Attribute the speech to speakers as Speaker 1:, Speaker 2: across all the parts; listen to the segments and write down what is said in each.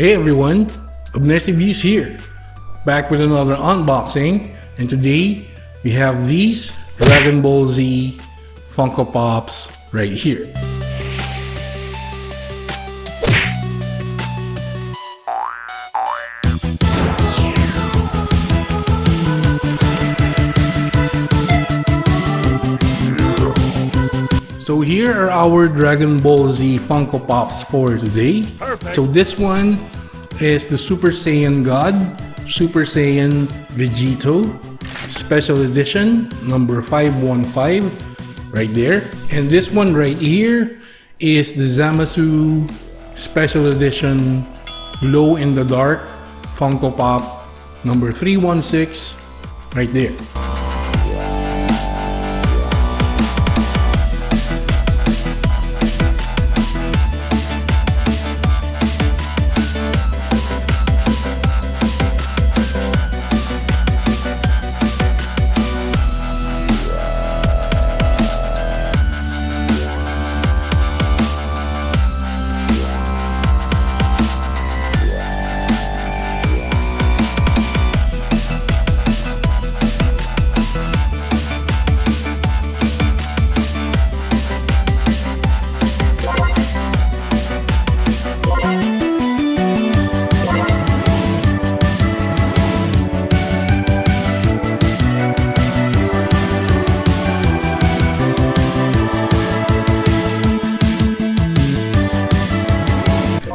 Speaker 1: Hey everyone, Abner here, back with another unboxing, and today we have these Dragon Ball Z Funko Pops right here. So here are our Dragon Ball Z Funko Pops for today. Perfect. So this one is the Super Saiyan God, Super Saiyan Vegito, Special Edition, number 515, right there. And this one right here is the Zamasu Special Edition Glow in the Dark Funko Pop, number 316, right there.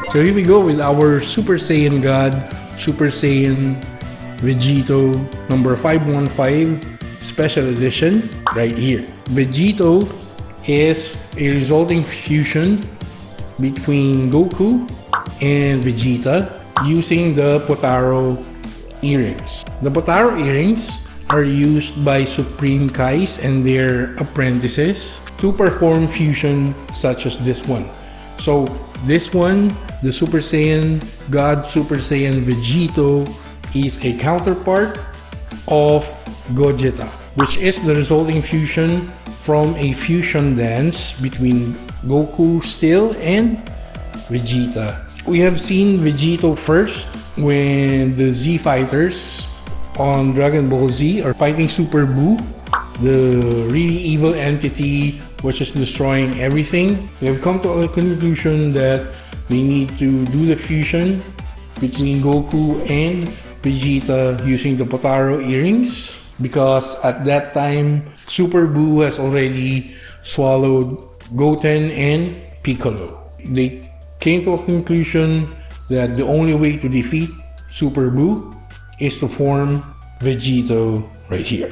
Speaker 1: So here we go with our Super Saiyan God, Super Saiyan Vegito, number 515, Special Edition, right here. Vegito is a resulting fusion between Goku and Vegeta using the Potaro earrings. The Potaro earrings are used by Supreme Kais and their apprentices to perform fusion such as this one. So this one, the Super Saiyan God, Super Saiyan Vegito, is a counterpart of Vegeta, which is the resulting fusion from a fusion dance between Goku still and Vegeta. We have seen Vegito first when the Z fighters on Dragon Ball Z are fighting Super Buu, the really evil entity which is destroying everything. We have come to a conclusion that we need to do the fusion between Goku and Vegeta using the Potaro earrings, because at that time Super Buu has already swallowed Goten and Piccolo. They came to a conclusion that the only way to defeat Super Buu is to form Vegito right here.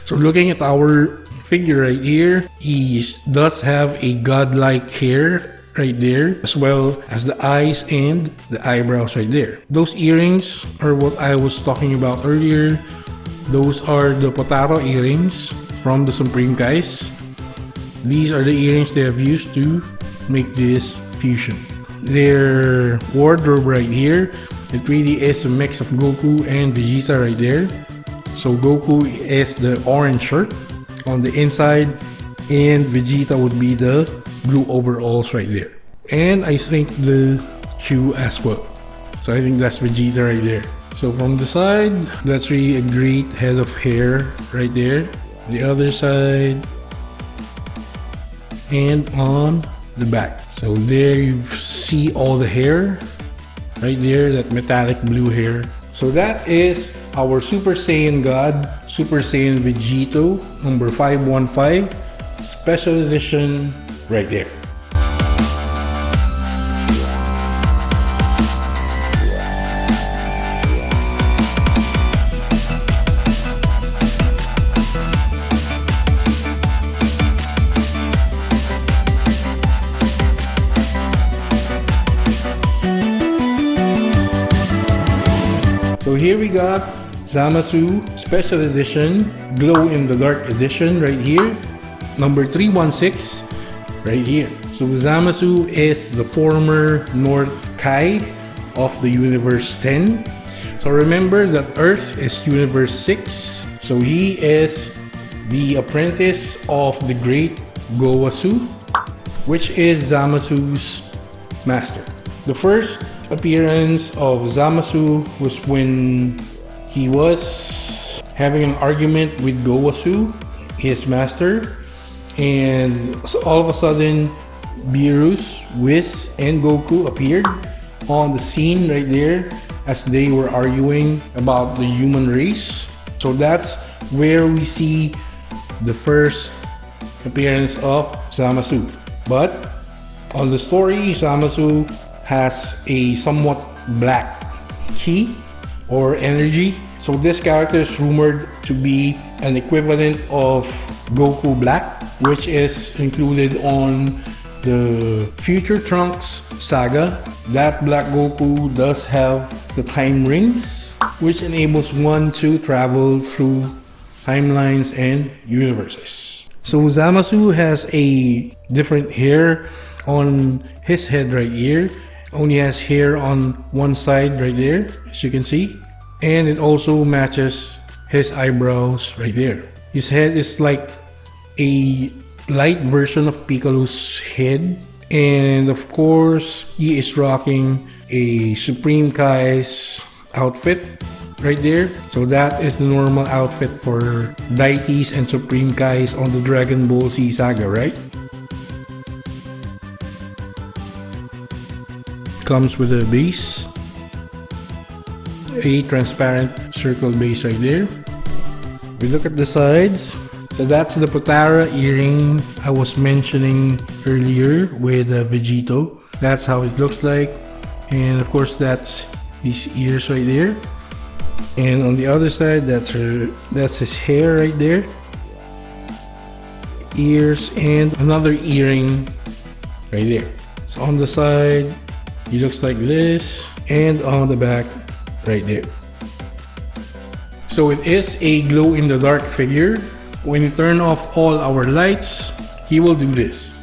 Speaker 1: So looking at our figure right here, he does have a godlike hair right there, as well as the eyes and the eyebrows right there. Those earrings are what I was talking about earlier. Those are the Potaro earrings from the Supreme Kais. These are the earrings they have used to make this fusion. Their wardrobe right here, it really is a mix of Goku and Vegeta right there. So Goku is the orange shirt on the inside, and Vegeta would be the blue overalls right there. And I think the shoe as well. So I think that's Vegeta right there. So from the side, that's really a great head of hair right there. The other side, and on the back. So there you see all the hair right there, that metallic blue hair. So that is our Super Saiyan God, Super Saiyan Vegito, number 515, Special Edition, right there. So here we got Zamasu Special Edition, Glow in the Dark Edition right here, number 316 right here. So Zamasu is the former North Kai of the Universe 10. So remember that Earth is Universe 6. So he is the apprentice of the great Gowasu, which is Zamasu's master. The first appearance of Zamasu was when he was having an argument with Goku, his master, and so all of a sudden Beerus, Whis, and Goku appeared on the scene right there as they were arguing about the human race. So that's where we see the first appearance of Zamasu. But on the story, Zamasu has a somewhat black ki or energy. So this character is rumored to be an equivalent of Goku Black, which is included on the Future Trunks saga. That Black Goku does have the time rings, which enables one to travel through timelines and universes. So Zamasu has a different hair on his head right here. Only has hair on one side right there, as you can see. And it also matches his eyebrows right there. His head is like a light version of Piccolo's head. And of course, he is rocking a Supreme Kai's outfit right there. So that is the normal outfit for deities and Supreme Kais on the Dragon Ball Z saga, right? Comes with a base, a transparent circle base right there. We look at the sides. So that's the Potara earring I was mentioning earlier with Vegito. That's how it looks like. And of course that's his ears right there. And on the other side, that's his hair right there. Ears and another earring right there. So on the side, he looks like this, and on the back right there. So it is a glow-in-the-dark figure. When you turn off all our lights, he will do this.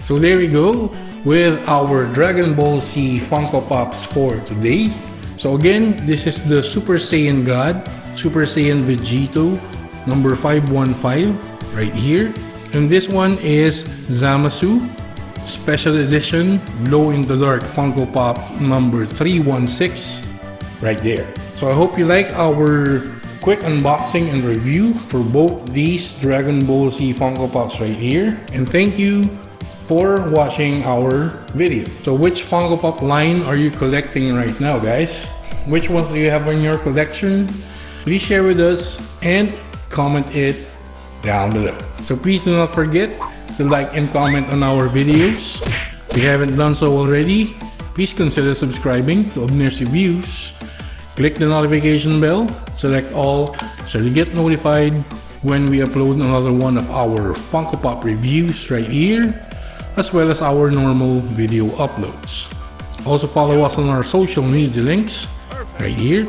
Speaker 1: So there we go with our Dragon Ball Z Funko Pops for today. So again, this is the Super Saiyan God, Super Saiyan Vegito number 515 right here. And this one is Zamasu Special Edition Glow in the Dark Funko Pop number 316 right there. So I hope you like our quick unboxing and review for both these Dragon Ball Z Funko Pops right here. And thank you for watching our video. So which Funko Pop line are you collecting right now, guys? Which ones do you have in your collection? Please share with us and comment it down below. So please do not forget to like and comment on our videos. If you haven't done so already, please consider subscribing to Abner's Reviews. Click the notification bell, select all so you get notified when we upload another one of our Funko Pop reviews right here, as well as our normal video uploads. Also follow us on our social media links right here.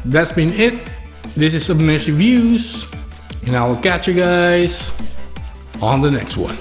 Speaker 1: That's been it. This is Abner's Reviews, and I will catch you guys on the next one.